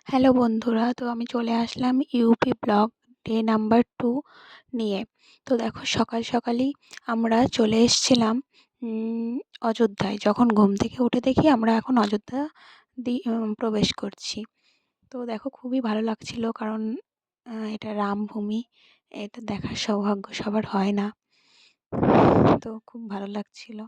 Hello বন্ধুরা, তো আমি চলে আসলাম ইউপি ব্লগ ডে নাম্বার 2 নিয়ে। তো দেখো সকাল সকালই আমরা চলে এসেছিলাম অযোধ্যায়। যখন ঘুম থেকে উঠে দেখি আমরা এখন অযোধ্যা প্রবেশ করছি। তো দেখো খুবই ভালো লাগছিল, কারণ এটা রামভূমি, এটা দেখার সৌভাগ্য সবার হয় না। তো খুব ভালো লাগছিল।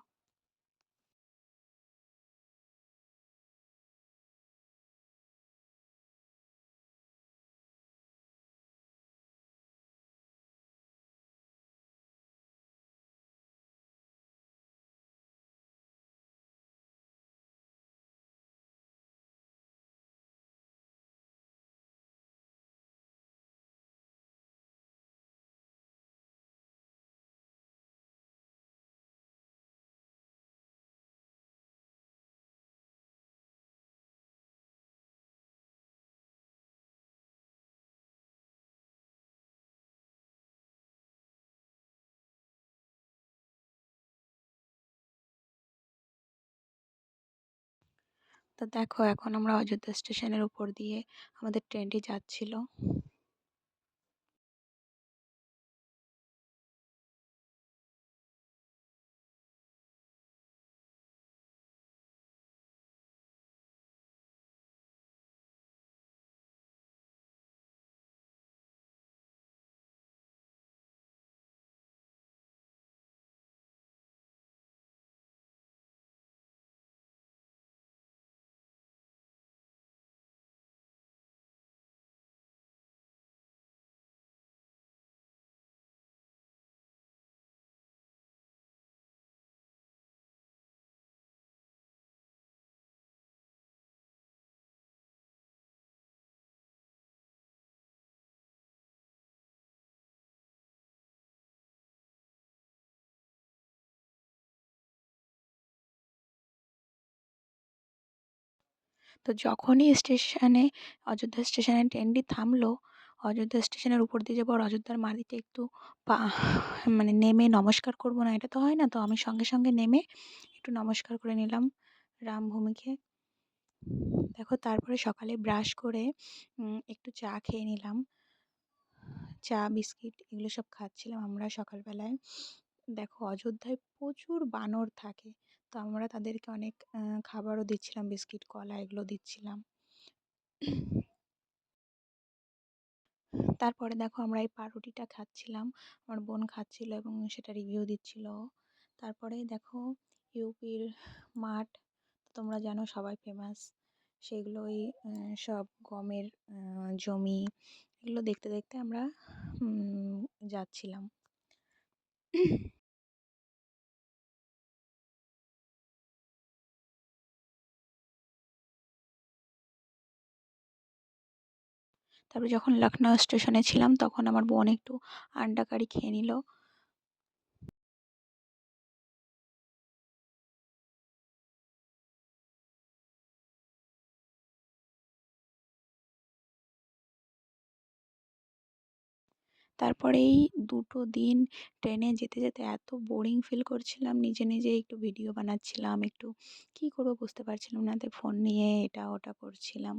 তো দেখো এখন আমরা অযোধ্যা স্টেশনের উপর দিয়ে আমাদের ট্রেনটি যাচ্ছিল। তো যখনই অযোধ্যা স্টেশনে ট্রেনটি থামলো, অযোধ্যা স্টেশনের উপর দিয়ে যাবো আর অযোধ্যার মাটিতে একটু পা মানে নেমে নমস্কার করব না, এটা তো হয় না। তো আমি সঙ্গে সঙ্গে নেমে একটু নমস্কার করে নিলাম রামভূমিকে। দেখো তারপরে সকালে ব্রাশ করে একটু চা খেয়ে নিলাম। চা বিস্কিট এগুলো সব খাচ্ছিলাম আমরা সকালবেলায়। দেখো অযোধ্যায় প্রচুর বানর থাকে, তো আমরা তাদেরকে অনেক খাবারও দিচ্ছিলাম, বিস্কিট কলা এগুলো দিচ্ছিলাম। তারপরে দেখো আমরা এই পাউরুটিটা খাচ্ছিলাম, আমার বোন খাচ্ছিল এবং সেটা রিভিউ দিচ্ছিল। তারপরে দেখো ইউপির মাঠ, তো তোমরা জানো সবাই ফেমাস, সেগুলোই সব গমের জমি, এগুলো দেখতে দেখতে আমরা যাচ্ছিলাম। তারপরে যখন লখনউ স্টেশনে ছিলাম তখন আমার বোন একটু আন্ডা কারি খেয়ে নিল। তারপরে এই ২ দিন ট্রেনে যেতে যেতে এত বোরিং ফিল করছিলাম, নিজে নিজে একটু ভিডিও বানাচ্ছিলাম, একটু কী করবো বুঝতে পারছিলাম না, তাই ফোন নিয়ে এটা ওটা করছিলাম।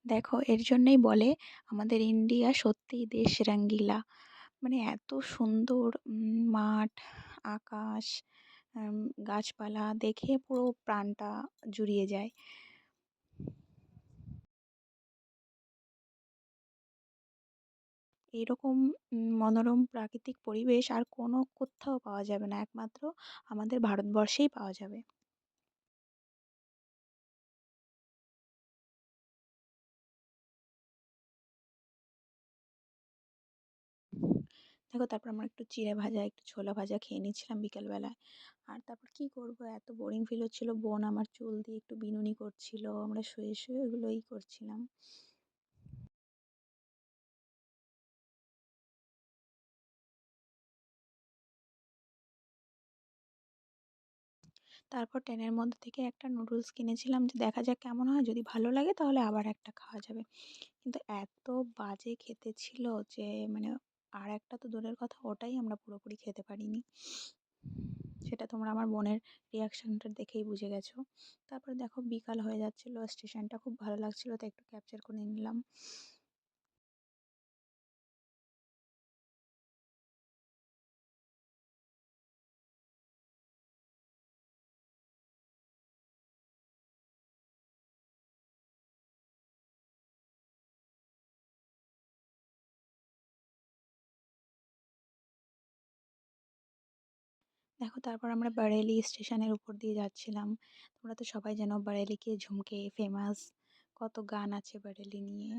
দেখো এর জন্যই বলে আমাদের ইন্ডিয়া সত্যিই দেশ রঙ্গিলা। মানে এত সুন্দর মাঠ, আকাশ, আম গাছপালা দেখে পুরো প্রাণটা জুড়িয়ে যায়। এরকম মনোরম প্রাকৃতিক পরিবেশ আর কোনো কোত্থাও পাওয়া যাবে না। একমাত্র আমাদের ভারতবর্ষেই পাওয়া যাবে। দেখো তারপর আমরা একটু চিড়ে ভাজা, একটু ছোলা ভাজা খেয়ে নিচ্ছিলাম বিকেলবেলায়। আর তারপর কি করব, এত বোরিং ফিল হচ্ছিল। বোন আমার চুল দিয়ে একটু বিনুনি করছিল। আমরা শুয়ে, শুয়ে ওগুলোই করছিলাম। তারপর ট্রেনের মধ্যে থেকে একটা নুডলস কিনেছিলাম যে দেখা যাক কেমন হয়। যদি ভালো লাগে তাহলে আবার একটা খাওয়া যাবে। কিন্তু এত বাজে খেতে ছিল যে মানে আরেকটা তো দূরের কথা, ওটাই আমরা পুরোপুরি খেতে পারিনি। সেটা তোমরা আমার বোনের রিঅ্যাকশনটা দেখেই বুঝে গেছো। তারপরে দেখো বিকাল হয়ে যাচ্ছিল, স্টেশনটা খুব ভালো লাগছিল তাই একটু ক্যাপচার করে নিলাম। দেখো তারপর আমরা বারেলি স্টেশনের উপর দিয়ে যাচ্ছিলাম। তোমরা তো সবাই জানো বারেলিকে ঝুমকে ফেমাস, কত গান আছে বারেলি নিয়ে।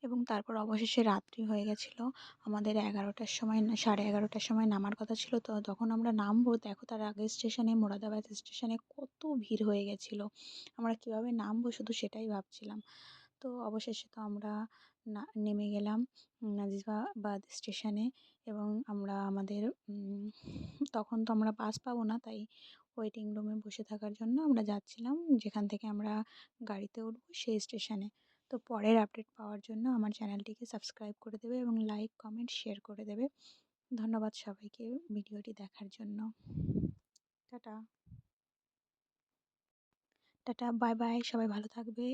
এবং তারপর অবশেষে রাত্রি হয়ে গেছিল। আমাদের 11টার সময় না 11:30টার সময় নামার কথা ছিল। তো যখন আমরা নামবো দেখো তার আগের স্টেশনে মোরাদাবাদ স্টেশনে কত ভিড় হয়ে গেছিলো। আমরা কীভাবে নামবো শুধু সেটাই ভাবছিলাম। তো অবশেষে তো আমরা নেমে গেলাম নাজিবাবাদ স্টেশনে। এবং আমরা আমাদের তখন তো আমরা বাস পাবো না, তাই ওয়েটিং রুমে বসে থাকার জন্য আমরা যাচ্ছিলাম যেখান থেকে আমরা গাড়িতে উঠবো সেই স্টেশনে। তো পরের আপডেট পাওয়ার জন্য আমার চ্যানেলটিকে সাবস্ক্রাইব করে দেবে এবং লাইক কমেন্ট শেয়ার করে দেবে। ধন্যবাদ সবাইকে ভিডিওটি দেখার জন্য। টাটা। টাটা, বাই বাই, সবাই ভালো থাকবে।